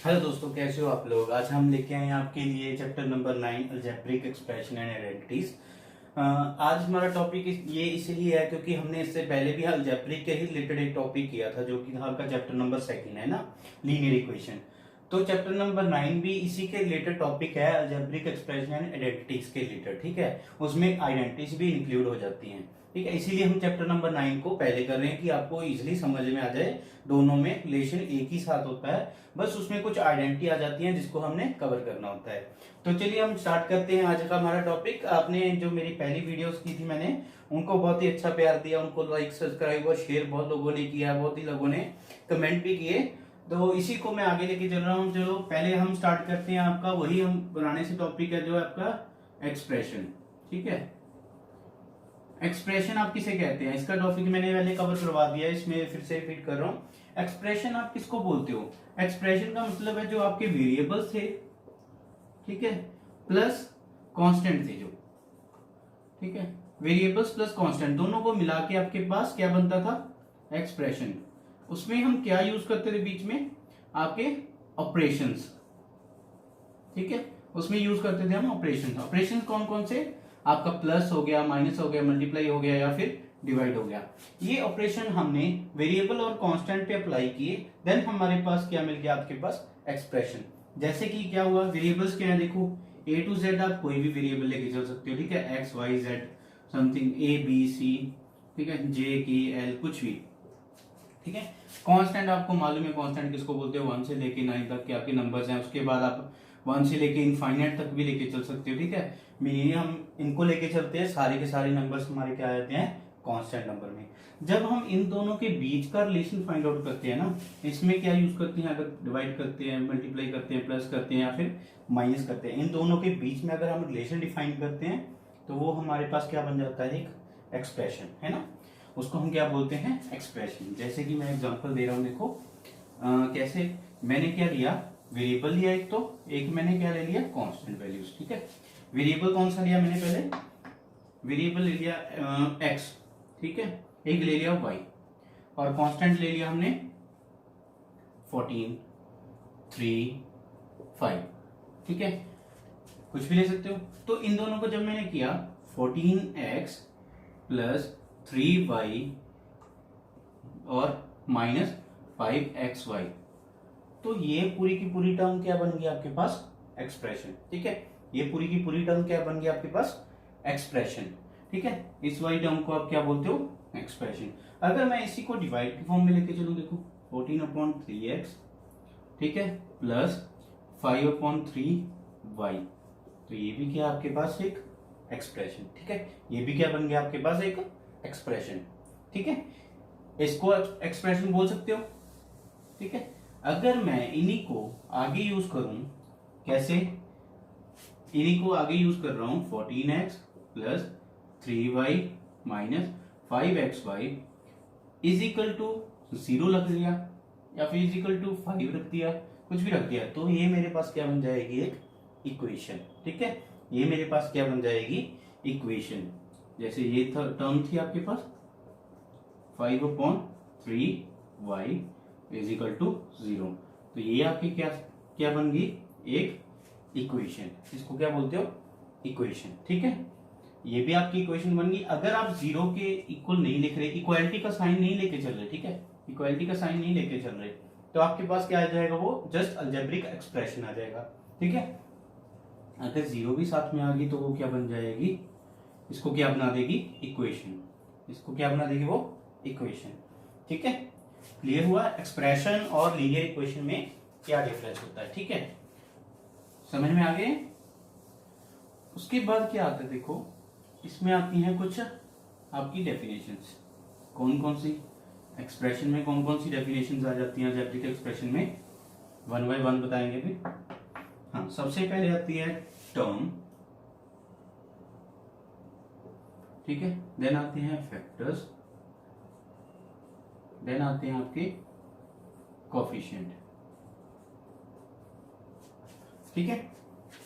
Hello दोस्तों, कैसे हो आप लोग। आज हम लेके आए हैं आपके लिए chapter number 9 algebraic expression and identities. आज हमारा टॉपिक ये इसलिए है क्योंकि हमने इससे पहले भी अलजेब्रिक के ही रिलेटेड एक टॉपिक किया था जो कि आपका चैप्टर नंबर 2 है ना, लीनियर इक्वेशन। तो चैप्टर नंबर 9 भी इसी के रिलेटेड टॉपिक है, अलजेब्रिक एक्सप्रेशन एंड आइडेंटिटीज के रिलेटेड। ठीक है, उसमें आइडेंटिटीज भी इंक्लूड हो जाती हैं। ठीक है, इसीलिए हम चैप्टर नंबर 9 को पहले कर रहे हैं कि आपको इजिली समझ में आ जाए। दोनों में रिलेशन एक ही साथ होता है, बस उसमें कुछ आइडेंटिटी आ जाती है जिसको हमने कवर करना होता है। तो चलिए हम स्टार्ट करते हैं आज का हमारा टॉपिक। आपने जो मेरी पहली वीडियोस की थी मैंने उनको बहुत ही अच्छा प्यार दिया, उनको लाइक सब्सक्राइब और शेयर बहुत लोगों ने किया, बहुत ही लोगों ने कमेंट भी किए। तो इसी को मैं आगे लेके चल रहा हूँ। चलो पहले हम स्टार्ट करते हैं आपका वही हम पुराने से टॉपिक है जो है आपका एक्सप्रेशन। ठीक है, एक्सप्रेशन आप किसे कहते हैं, इसका टॉपिक मैंने पहले कवर करवा दिया है, इसमें फिर से रिपीट कर रहा हूँ। एक्सप्रेशन आप किसको बोलते हो? एक्सप्रेशन का मतलब है जो आपके वेरिएबल्स थे, ठीक है, प्लस कांस्टेंट थे जो, ठीक है, वेरिएबल्स प्लस कांस्टेंट दोनों को मिला के आपके पास क्या बनता था? एक्सप्रेशन। उसमें हम क्या यूज करते थे बीच में? आपके ऑपरेशंस। ठीक है, उसमें यूज करते थे हम ऑपरेशन। ऑपरेशन कौन कौन से? आपका प्लस हो गया, माइनस हो गया, मल्टीप्लाई हो गया या फिर डिवाइड हो गया। ये ऑपरेशन हमने वेरिएबल और कांस्टेंट पे अप्लाई किए, देन हमारे पास क्या मिल गया? आपके पास एक्सप्रेशन। जैसे कि क्या हुआ, वेरिएबल्स क्या है देखो, ए टू जेड आप कोई भी वेरिएबल लेके चल सकते हो। ठीक है, X Y Z something A B C, ठीक है, जे के एल कुछ भी। ठीक है, कांस्टेंट आपको मालूम है कांस्टेंट किसको बोलते हो, 1 से लेके 9 तक के आपके नंबर्स हैं। उसके बाद आप 1 से लेके इनफाइनाइट तक भी लेके चल सकते हो। ठीक है, मीनिंग हम इनको लेके चलते हैं, सारे के सारे नंबर्स हमारे क्या आ जाते हैं? कांस्टेंट नंबर में। जब हम इन दोनों के बीच का रिलेशन फाइंड आउट करते हैं ना, इसमें क्या यूज करते हैं? अगर डिवाइड करते हैं, मल्टीप्लाई करते हैं, प्लस करते हैं या फिर माइनस करते हैं, इन दोनों के बीच में अगर हम रिलेशन डिफाइन करते हैं तो वो हमारे पास क्या बन जाता है? एक एक्सप्रेशन, है ना। उसको हम क्या बोलते हैं? एक्सप्रेशन। जैसे कि मैं एग्जांपल दे रहा हूं, देखो कैसे मैंने क्या लिया, वेरिएबल लिया एक, तो एक मैंने क्या ले लिया? Constant values. ठीक है, वेरिएबल कौन सा लिया मैंने? पहले वेरिएबल ले लिया एक्स, ठीक है, एक ले लिया वाई, और कांस्टेंट ले लिया हमने 14, 3, 5। ठीक है, कुछ भी ले सकते हो। तो इन दोनों को जब मैंने किया 14x प्लस 3y और माइनस 5xy, तो ये पूरी की पूरी टर्म क्या बन गई आपके पास? एक्सप्रेशन। ठीक है, ये पूरी की पूरी टर्म क्या बन गई आपके पास? एक्सप्रेशन। ठीक है, इस वाली टर्म को आप क्या बोलते हो? एक्सप्रेशन। अगर मैं इसी को डिवाइड की फॉर्म में लेके चलूं, देखो 14/3x, ठीक है, प्लस 5/3y, तो ये भी क्या आपके पास? एक एक्सप्रेशन। ठीक है, ये भी क्या बन गया आपके पास? एक एक्सप्रेशन। ठीक है, इसको एक्सप्रेशन बोल सकते हो। ठीक है, अगर मैं इन्हीं को आगे यूज करूं, कैसे? इन्हीं को आगे यूज कर रहा हूं, 14x plus 3y minus 5xy is equal to 0 रख दिया या फिर इज इक्वल टू 5 रख दिया, कुछ भी रख दिया, तो ये मेरे पास क्या बन जाएगी? एक इक्वेशन। ठीक है, ये मेरे पास क्या बन जाएगी? इक्वेशन। जैसे ये टर्म थी आपके पास 5/3y इज इक्वल टू 0, तो ये आपकी क्या क्या बन गई? एक इक्वेशन। इसको क्या बोलते हो? इक्वेशन। ठीक है, ये भी आपकी इक्वेशन बन गई। अगर आप 0 के इक्वल नहीं लिख रहे, इक्वालिटी का साइन नहीं लेके चल रहे, ठीक है, इक्वालिटी का साइन नहीं लेके चल रहे, तो आपके पास क्या आ जाएगा? वो जस्ट अलजेब्रिक एक्सप्रेशन आ जाएगा। ठीक है, अगर 0 भी साथ में आ गई तो वो क्या बन जाएगी? इसको क्या बना देगी? इक्वेशन। इसको क्या बना देगी? वो इक्वेशन। ठीक है, क्लियर हुआ? एक्सप्रेशन और लीनियर इक्वेशन में क्या डिफरेंस होता है? ठीक है, समझ में आ गए? उसके बाद क्या आता है, देखो इसमें आती हैं कुछ आपकी डेफिनेशंस। कौन कौन सी? एक्सप्रेशन में कौन कौन सी डेफिनेशंस आ जाती हैं अलजेब्रिक एक्सप्रेशन में? 1 बाय 1 बताएंगे भी। हाँ, सबसे पहले आती है टर्म, ठीक है, देन आते हैं फैक्टर्स, देन आते हैं आपके कोफिशिएंट। ठीक है,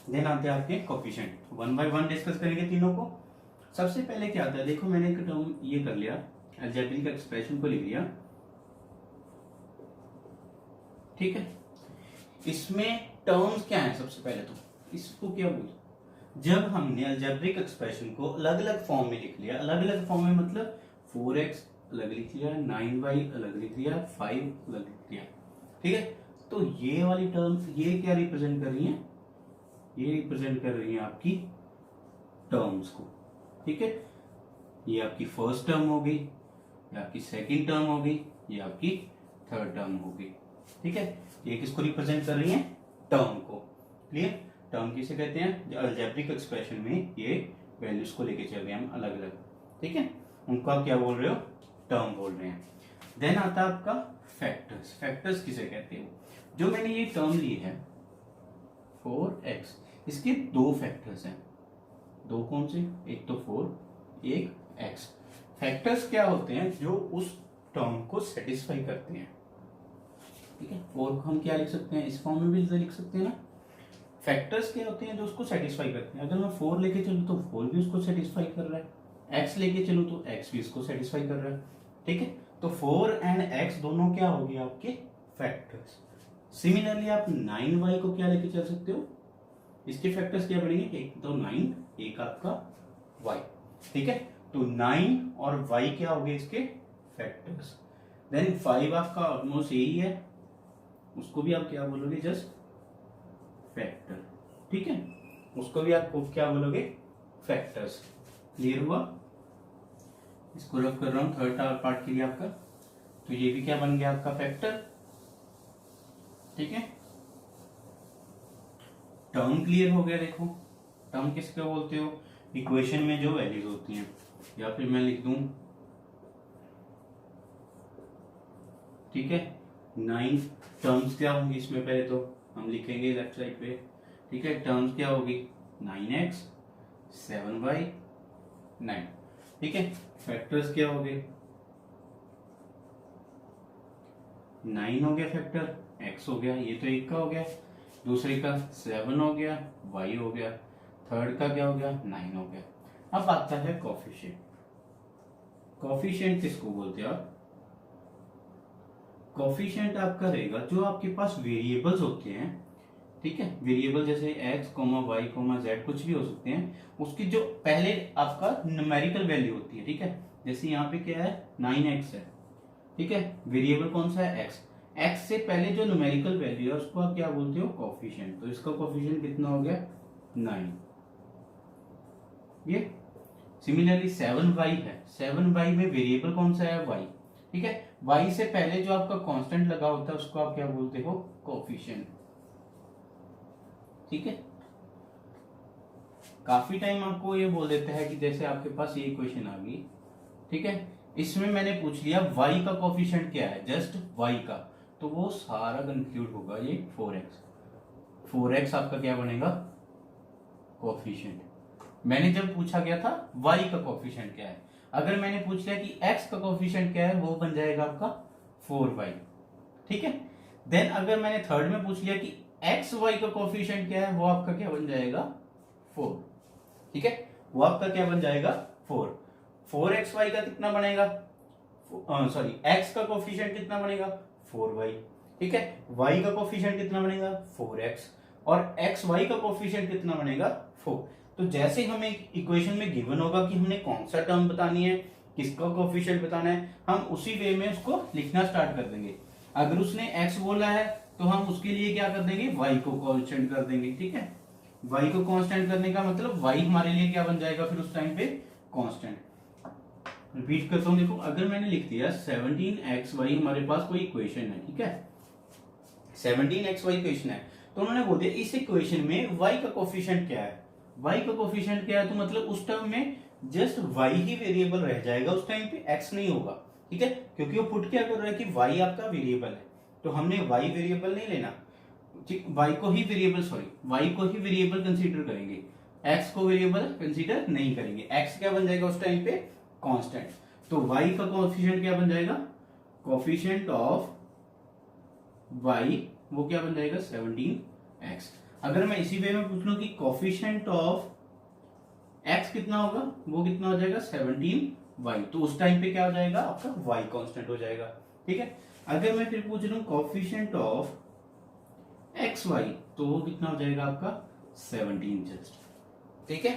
देन आते हैं आपके कोफिशिएंट। 1 बाय 1 डिस्कस करेंगे तीनों को। सबसे पहले क्या आता है, देखो मैंने एक टर्म ये कर लिया, अलजेब्रिक एक्सप्रेशन को लिख लिया। ठीक है, इसमें टर्म्स क्या है? सबसे पहले तो इसको क्या बोलते, जब हमने अलजेब्रिक एक्सप्रेशन को अलग अलग फॉर्म में लिख लिया, अलग अलग फॉर्म में मतलब 4x अलग लिख लिया, 9y अलग लिख लिया, 5 अलग लिख लिया, ठीक है। तो ये वाली टर्म्स ये क्या रिप्रेजेंट कर रही हैं? ये रिप्रेजेंट कर रही हैं आपकी टर्म्स को, ठीक है। ये आपकी फर्स्ट टर्म हो गई, ये आपकी सेकंड टर्म हो गई, ये आपकी थर्ड टर्म हो गई, ठीक है। ये किसको रिप्रेजेंट कर रही हैं? टर्म को। क्लियर? टर्म किसे कहते हैं? अलजेब्रिक एक्सप्रेशन में ये वैल्यूज को लेके चल रहे हैं हम अलग अलग, ठीक है, उनको आप क्या बोल रहे हो? टर्म बोल रहे हैं। देन आता है आपका फैक्टर्स। फैक्टर्स किसे कहते हो? जो मैंने ये टर्म ली है 4x, इसके दो फैक्टर्स हैं। दो कौन से? एक तो 4, एक x। फैक्टर्स क्या होते हैं? जो उस टर्म को सेटिस्फाई करते हैं, ठीक है। 4 को हम क्या लिख सकते हैं? इस फॉर्म में भी लिख सकते हैं ना। फैक्टर्स क्या होते हैं? जो उसको सेटिस्फाई करते हैं। अगर मैं 4 लेके चलूं तो 4 भी उसको सेटिस्फाई कर रहा है, x लेके चलूं तो x भी इसको सेटिस्फाई कर रहा है, ठीक है। तो 4 एंड x दोनों क्या हो गए? आपके फैक्टर्स। सिमिलरली आप 9y को क्या लेके चल सकते हो? इसके फैक्टर्स क्या बनेंगे? एक तो 9, एक आपका y, ठीक है। तो 9 और y क्या हो गए इसके फैक्टर्स। देन 5 आपका ऑलमोस्ट यही है, उसको भी आप क्या बोलोगे? जस्ट फैक्टर, ठीक है। उसको भी आप क्या बोलोगे? फैक्टर्स। क्लियर हुआ? इसको रफ कर रहा हूं थर्ड पार्ट के लिए आपका। तो ये भी क्या बन गया? आपका फैक्टर, ठीक है। टर्म क्लियर हो गया। देखो टर्म किसको बोलते हो? इक्वेशन में जो वैल्यूज होती हैं, या फिर मैं लिख दूं, ठीक है। 9 टर्म्स क्या होंगी इसमें? पहले तो हम लिखेंगे लेफ्ट साइड पे, ठीक है। टर्म्स क्या होगी? 9x 7y 9, ठीक है। फैक्टर्स क्या हो गए? 9 हो गया फैक्टर, x हो गया, ये तो एक का हो गया, दूसरे का 7 हो गया, y हो गया, थर्ड का क्या हो गया? 9 हो गया। अब आता है कोफिशिएंट। कोफिशिएंट किसको बोलते हैं आप? कोफिशिएंट आपका रहेगा जो आपके पास वेरिएबल्स होते हैं, ठीक है। वेरिएबल जैसे x, y, z कुछ भी हो सकते हैं, उसकी जो पहले आपका न्यूमेरिकल वैल्यू होती है, ठीक है। जैसे यहाँ पे क्या है? 9x है, ठीक है। वेरिएबल कौन सा है? x। x से पहले जो न्यूमेरिकल वैल्यू है उसको आप क्या बोलते हो? कोफिशिएंट। तो इसका कोफिशिएंट कितना हो गया? 9। ये सिमिलरली 7y है, 7y में वेरिएबल कौन सा है? y, ठीक है। y से पहले जो आपका कांस्टेंट लगा होता है उसको आप क्या बोलते हो? कोफिशिएंट, ठीक है। काफी टाइम आपको ये बोल देता है कि जैसे आपके पास ये इक्वेशन आ गई, ठीक है, इसमें मैंने पूछ लिया y का कोफिशिएंट क्या है, जस्ट y का, तो वो सारा कंक्लूड होगा ये 4x आपका क्या बनेगा? कोफिशिएंट। मैंने जब पूछा गया था y का कोफिशिएंट क्या है, अगर मैंने पूछ लिया कि x का कोफिशिएंट क्या है, वो बन जाएगा आपका 4y, ठीक है। देन अगर मैंने थर्ड में पूछ लिया कि एक्स वाई का कोफिशिएंट क्या है, वो आपका क्या बन जाएगा? 4, ठीक है। वो आपका क्या बन जाएगा? 4। 4xy का कितना बनेगा? सॉरी, x का कोफिशिएंट कितना बनेगा? 4y, ठीक है। y का कोफिशिएंट कितना बनेगा? 4x। और xy का कोफिशिएंट कितना बनेगा? 4। तो जैसे हमें इक्वेशन में गिवन होगा कि हमने कौन सा टर्म बतानी है, किसका कोफिशिएंट बताना है, हम उसी वे में उसको लिखना स्टार्ट कर देंगे। अगर उसने x बोला है तो हम उसके लिए क्या कर देंगे? y को कांस्टेंट कर देंगे, ठीक है। y को कांस्टेंट करने का मतलब y हमारे लिए क्या बन जाएगा फिर उस टाइम पे? कांस्टेंट। रिपीट करता हूं, देखो अगर मैंने लिख दिया 17xy हमारे पास कोई इक्वेशन है, ठीक है, 17xy इक्वेशन है, तो उन्होंने बोल दिया इस इक्वेशन में y का कोफिशिएंट क्या है? y का कोफिशिएंट क्या है? तो मतलब उस टर्म में जस्ट y ही वेरिएबल रह जाएगा, उस टाइम पे x नहीं होगा, ठीक है, क्योंकि वो पुट क्या कर रहा है कि y आपका वेरिएबल है, तो हमने y वेरिएबल नहीं लेना, ठीक, y को ही वेरिएबल कंसीडर करेंगे, x को वेरिएबल कंसीडर नहीं करेंगे। x क्या बन जाएगा उस टाइम पे? कांस्टेंट। तो y का कोफिशिएंट क्या बन जाएगा? कोफिशिएंट ऑफ y वो क्या बन जाएगा? 17x। अगर मैं इसी वे में पूछ लूं कि कोफिशिएंट ऑफ x कितना होगा, वो कितना हो जाएगा? 17y, तो उस टाइम पे क्या हो जाएगा? आपका y कांस्टेंट हो जाएगा, ठीक है। अगर मैं फिर पूछ लूं कोफिशिएंट ऑफ एक्स वाई, तो वो कितना हो जाएगा आपका 17 जस्ट। ठीक है,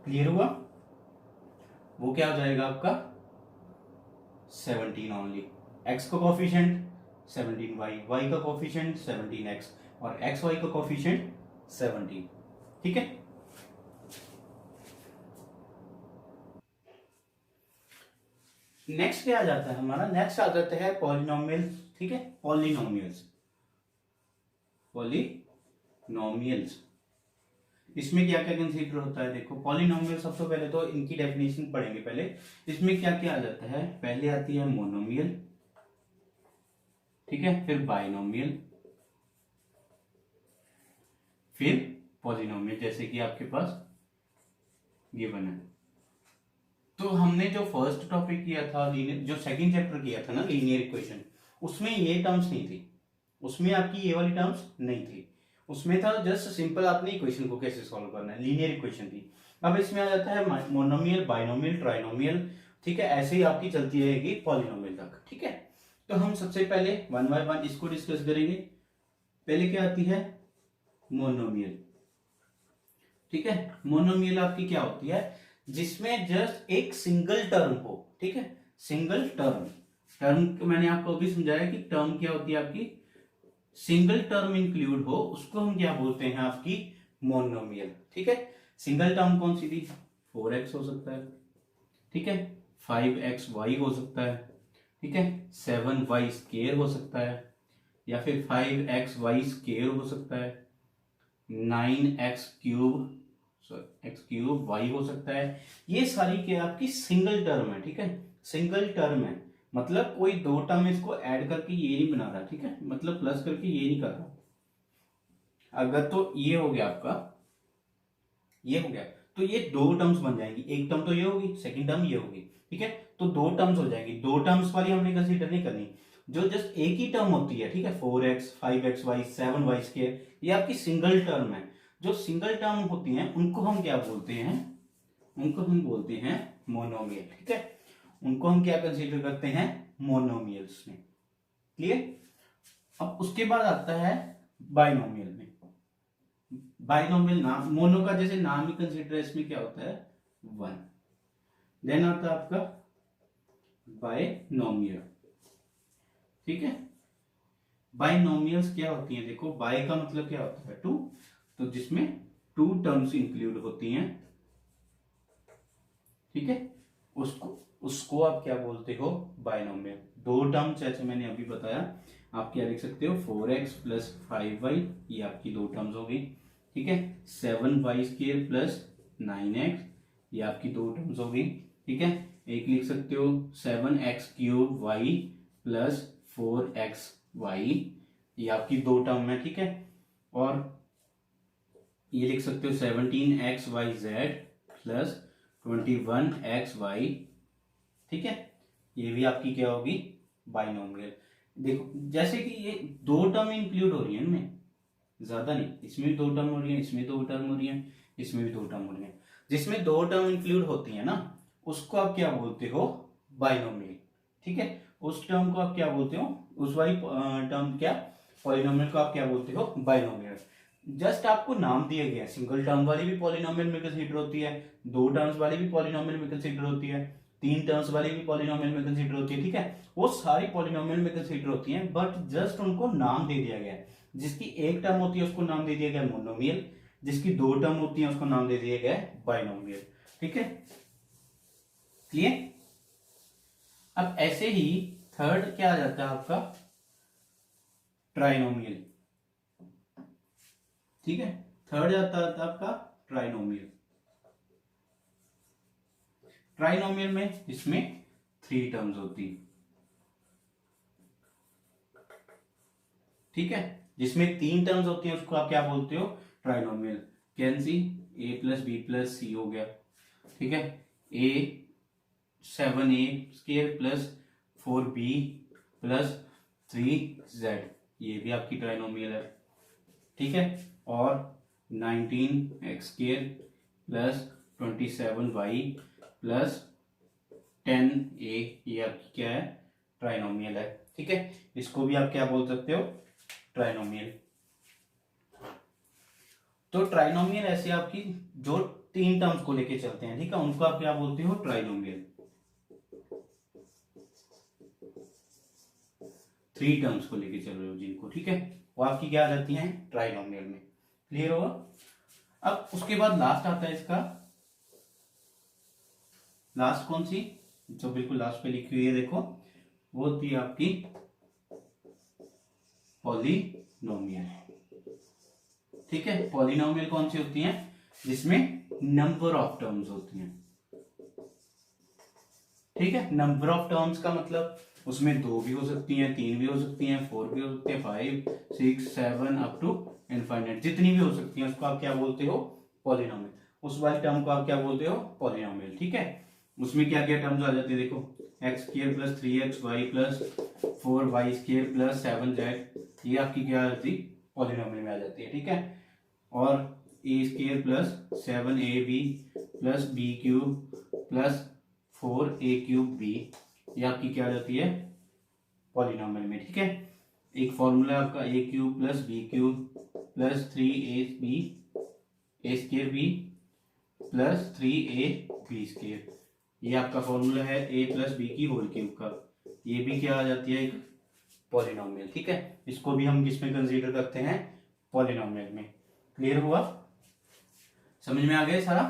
क्लियर हुआ? वो क्या हो जाएगा आपका 17 ओनली। एक्स का कोफिशिएंट 17 वाई, वाई का कोफिशिएंट 17 एक्स और एक्स वाई का कोफिशिएंट 17। ठीक है, नेक्स्ट क्या आ जाता है हमारा? नेक्स्ट आ जाता है पॉलिनोमियल्स। ठीक है, पॉलिनोमियल्स, पॉलिनोमियल्स इसमें क्या क्या कंसीडर होता है? देखो पॉलिनोमियल, सबसे पहले तो इनकी डेफिनेशन पढ़ेंगे। पहले इसमें क्या क्या आ जाता है? पहले आती है मोनोमियल, ठीक है, फिर बाइनोमियल, फिर पॉलिनोमियल, जैसे कि आपके पास गिवन है। तो हमने जो फर्स्ट टॉपिक किया था, जो सेकंड चैप्टर किया था ना, लीनियर इक्वेशन, उसमें ये टर्म्स नहीं थी, उसमें आपकी ये वाली टर्म्स नहीं थी। उसमें था जस्ट सिंपल आपने इक्वेशन को कैसे सॉल्व करना है, लीनियर इक्वेशन थी। अब इसमें आ जाता है मोनोमियल, बाइनोमियल, ट्राइनोमियल। ठीक है, ऐसे ही आपकी चलती रहेगी पॉलिनोमियल तक। ठीक है, तो हम सबसे पहले वन बाय वन इसको डिस्कस करेंगे। पहले क्या आती है? मोनोमियल। ठीक है, मोनोमियल आपकी क्या होती है? जिसमें जस्ट एक सिंगल टर्म हो। ठीक है, सिंगल टर्म, टर्म मैंने आपको अभी समझाया कि टर्म क्या होती है आपकी, सिंगल टर्म इंक्लूड हो, उसको हम क्या बोलते हैं? आपकी मोनोमियल। ठीक है, सिंगल टर्म कौन सी थी? 4x हो सकता है, ठीक है, 5xy हो सकता है, ठीक है, 7y स्केयर हो सकता है, या फिर 5xy स्केयर हो सकता है, 9x cube x cube Y हो सकता है। ये सारी क्या आपकी सिंगल टर्म है। ठीक है, सिंगल टर्म है, मतलब कोई दो टर्म इसको ऐड करके ये नहीं बना रहा। ठीक है, मतलब प्लस करके ये नहीं कर रहा। अगर तो ये हो गया आपका, ये हो गया, तो ये दो टर्म्स बन जाएंगी। एक टर्म तो ये होगी, सेकंड टर्म ये होगी। ठीक है, तो दो टर्म्स हो जाएंगी। दो टर्म्स वाली हमने कंसीडर नहीं करनी, जो जस्ट एक ही टर्म होती है। ठीक है, 4x 5xy 7y स्क्वायर, ये आपकी सिंगल टर्म है। जो सिंगल टर्म होती हैं उनको हम क्या बोलते हैं? उनको हम बोलते हैं मोनोमियल। ठीक है, उनको हम क्या कंसीडर करते हैं? मोनोमियल्स में। क्लियर? अब उसके बाद आता है बाइनोमियल में। बाइनोमियल नाम, मोनो का जैसे नाम ही कंसीडर है, इसमें क्या होता है? वन। देन आता है आपका बाइनोमियल। ठीक है, बाइनोमियल्स क्या होती हैं? देखो, बाय का मतलब क्या होता है? टू, तो जिसमें टू टर्म्स इंक्लूड होती हैं। ठीक है, उसको उसको आप क्या बोलते हो? बाइनोमियल। दो टर्म्स जैसे मैंने अभी बताया, आप क्या लिख सकते हो? 4x प्लस 5y, ये आपकी दो टर्म्स हो गई। ठीक है, 7y स्क्वायर प्लस 9x, ये आपकी दो टर्म्स हो गई। ठीक है, एक लिख सकते हो 7x cube y plus 4xy, ये आपकी दो टर्म है। ठीक है, और ये लिख सकते हो 17xyz प्लस 21xy। ठीक है, ये भी आपकी क्या होगी? बाइनोमियल। देखो, जैसे कि ये दो टर्म इंक्लूड हो रही है इनमें, ज्यादा नहीं, इसमें भी दो टर्म हो रही है, इसमें दो टर्म हो रही है, इसमें भी दो टर्म हो रही है। जिसमें दो टर्म इंक्लूड होती है ना, उसको आप क्या बोलते हो? बाइनोमियल। ठीक है, उस टर्म को आप क्या बोलते हो? उस वाली टर्म क्या, पॉलिनोमियल को आप क्या बोलते हो? बाइनोमियल। जस्ट आपको नाम दिए गए हैं। सिंगल टर्म वाली भी पॉलिनोमियल में कंसीडर होती है, दो टर्म्स वाली भी पॉलिनोमियल में कंसीडर होती है, तीन टर्म्स वाली भी पॉलिनोमियल में कंसीडर होती है। ठीक है, वो सारी पॉलिनोमियल में कंसीडर होती हैं, बट जस्ट उनको नाम दे दिया गया है। जिसकी एक टर्म होती है उसको नाम दे दिया गया मोनोमियल, जिसकी दो टर्म होती है उसको नाम दे दिया गया बाइनोमियल। ठीक है, क्लियर? अब ऐसे ही थर्ड क्या आ जाता है आपका? ट्राइनोमियल। ठीक है, थर्ड आता है आपका ट्राइनोमियल। ट्राइनोमियल में इसमें थ्री टर्म्स होती है। ठीक है, जिसमें तीन टर्म्स होती है उसको आप क्या बोलते हो? Trinomial. Can see A plus B plus C हो गया। ठीक है, ए 7a square plus 4b plus 3z, ये भी आपकी ट्राइनोमियल है। ठीक है, और 19x square plus 27y plus 10a, ये आपकी क्या है? ट्राइनोमियल है। ठीक है, इसको भी आप क्या बोल सकते हो? ट्राइनोमियल। तो ट्राइनोमियल ऐसे आपकी जो 3 टर्म्स को लेके चलते हैं, ठीक है, उनको आप क्या बोलते हो, ट्राइनोमियल। 3 टर्म्स को लेके चल रहे हो जिनको, ठीक है, वो आपकी क्या आ जाती हैं, ट्राइनोमियल में। क्लियर होगा। अब उसके बाद लास्ट आता है इसका, लास्ट कौन सी, जो बिल्कुल लास्ट पे लिखी हुई है देखो, वो होती है आपकी पॉलिनोमियल। ठीक है, पॉलिनोमियल कौन सी होती हैं, जिसमें नंबर ऑफ टर्म्स होती हैं। ठीक है, नंबर ऑफ टर्म्स का मतलब उसमें 2 भी हो सकती हैं, 3 भी हो सकती हैं, 4 भी हो सकती हैं, 5, 6, 7 अप टू इनफाइनाइट, जितनी भी हो सकती हैं उसको आप क्या बोलते हो, पॉलिनोमियल। उस वाली टर्म को आप क्या बोलते हो, पॉलिनोमियल। ठीक है, उसमें क्या क्या टर्म्स आ जाती है देखो, x² + 3xy + 4y² + 7z, ये आपकी क्या आ जाती है, पॉलिनोमियल में आ जाती है। ठीक है, और a² + 7ab + b³ + 4a³ ये आपकी क्या आ जाती है, पॉलिनोमियल में। ठीक है, एक फॉर्मूला आपका a³ + b³ + 3ab a²b + 3ab², ये आपका फॉर्मूला है a + b³ का, ये भी क्या आ जाती है, एक पॉलिनोमियल। ठीक है, इसको भी हम किसमें कंसीडर करते हैं, पॉलिनोमियल में। क्लियर हुआ, समझ में आ गया सारा,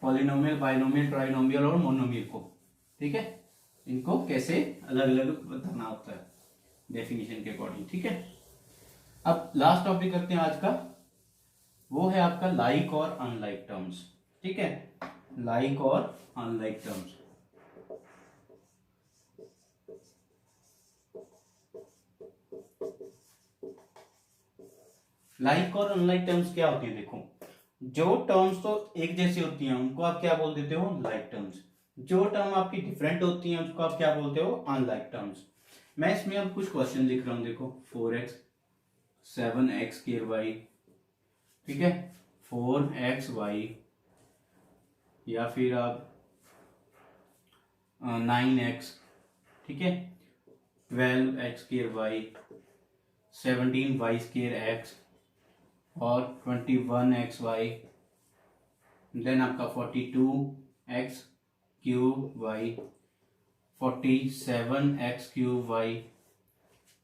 पॉलिनोमियल, बाइनोमियल, ट्राइनोमियल और मोनोमियल को। ठीक है, इनको कैसे अलग अलग बताना होता है डेफिनेशन के अकॉर्डिंग। ठीक है, अब लास्ट टॉपिक करते हैं आज का, वो है आपका लाइक और अनलाइक टर्म्स। ठीक है, लाइक और अनलाइक टर्म्स। लाइक और अनलाइक टर्म्स क्या होती है, देखो, जो टर्म्स तो एक जैसी होती हैं उनको आप क्या बोल देते हो, लाइक टर्म्स। जो टर्म आपकी डिफरेंट होती हैं उसको आप क्या बोलते हो, अनलाइक टर्म्स। मैं इसमें अब कुछ क्वेश्चन लिख रहा हूं, देखो 4x 7x²y, ठीक है, 4xy, या फिर आप 9x, ठीक है, 12x²y, 17y²x और 21xy, देन आपका 42x³y, 47x³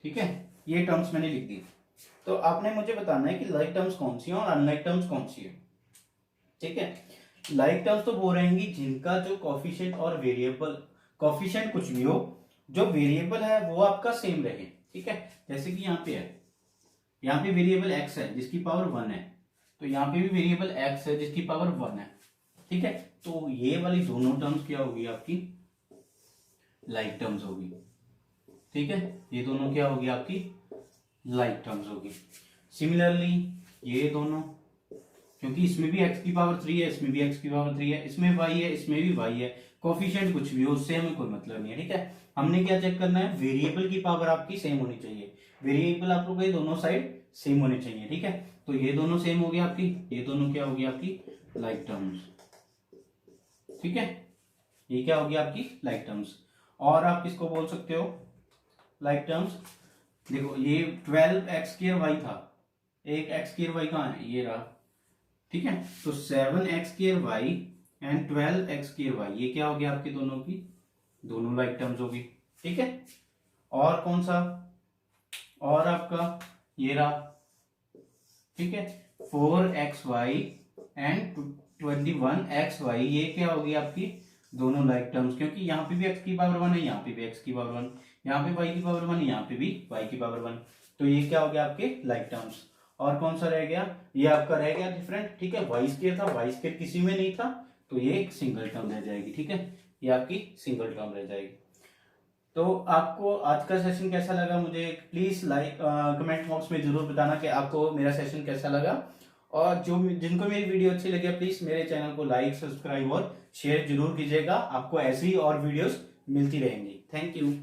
ठीक है, ये टर्म्स मैंने लिख दी। तो आपने मुझे बताना है कि लाइक टर्म्स कौन सी है और अनलाइक टर्म्स कौन सी है। ठीक है, लाइक टर्म्स तो वो रहेंगी जिनका जो कोफिशिएंट और वेरिएबल, कोफिशिएंट कुछ भी हो, जो वेरिएबल है वो आपका सेम रहे। ठीक है, जैसे कि यहाँ पे है, यहाँ पे वेरिएबल x है जिसकी पावर 1 है, तो यहाँ पे भी वेरिएबल x है जिसकी पावर 1 है। ठीक है, तो ये वाली दोनों टर्म्स क्या होगी, आपकी लाइक टर्म्स होगी। ठीक है, ये दोनों क्या होगी, आपकी लाइक टर्म्स होगी। सिमिलरली ये दोनों, क्योंकि इसमें भी x की पावर 3 है, इसमें भी x की पावर 3 है, इसमें y है, इसमें भी y है, कोफिशिएंट कुछ भी हो उससे हमें कोई मतलब नहीं है। ठीक है, हमने क्या चेक करना है, वेरिएबल की पावर आपकी सेम होनी चाहिए, वेरिएबल आप लोग दोनों साइड सेम होने चाहिए। ठीक है, तो ये दोनों सेम हो गया आपकी, ये दोनों क्या होगी, आपकी लाइक टर्म्स। ठीक है, ये क्या होगी, आपकी लाइक टर्म्स। और आप किसको बोल सकते हो लाइक टर्म्स, देखो ये 12x² था, एक x² कहाँ है, ये रहा। ठीक है, तो 7x² एंड 12x² ये क्या हो गया, आपके दोनों की दोनों लाइक टर्म्स होगी। ठीक है, और कौन सा, और आपका ये रहा। ठीक है, 4xy एंड 21xy ये क्या होगी, आपकी दोनों लाइक टर्म्स, क्योंकि यहाँ पे भी x की पावर 1 है, यहाँ पे भी x की पावर 1, यहाँ पे y की पावर 1 है, यहाँ पे भी y की पावर 1, तो ये क्या हो गया, आपके लाइक टर्म्स। और कौन सा रह गया, ये आपका रह गया डिफरेंट। ठीक है, y² था, y² किसी में नहीं था, तो ये एक सिंगल टर्म रह जाएगी। ठीक है, ये आपकी सिंगल टर्म रह जाएगी। तो आपको आज का सेशन कैसा लगा, मुझे प्लीज लाइक कमेंट बॉक्स में जरूर बताना कि आपको मेरा सेशन कैसा लगा, और जो जिनको मेरी वीडियो अच्छी लगे प्लीज मेरे चैनल को लाइक, सब्सक्राइब और शेयर जरूर कीजिएगा। आपको ऐसी और वीडियोस मिलती रहेंगी। Thank you.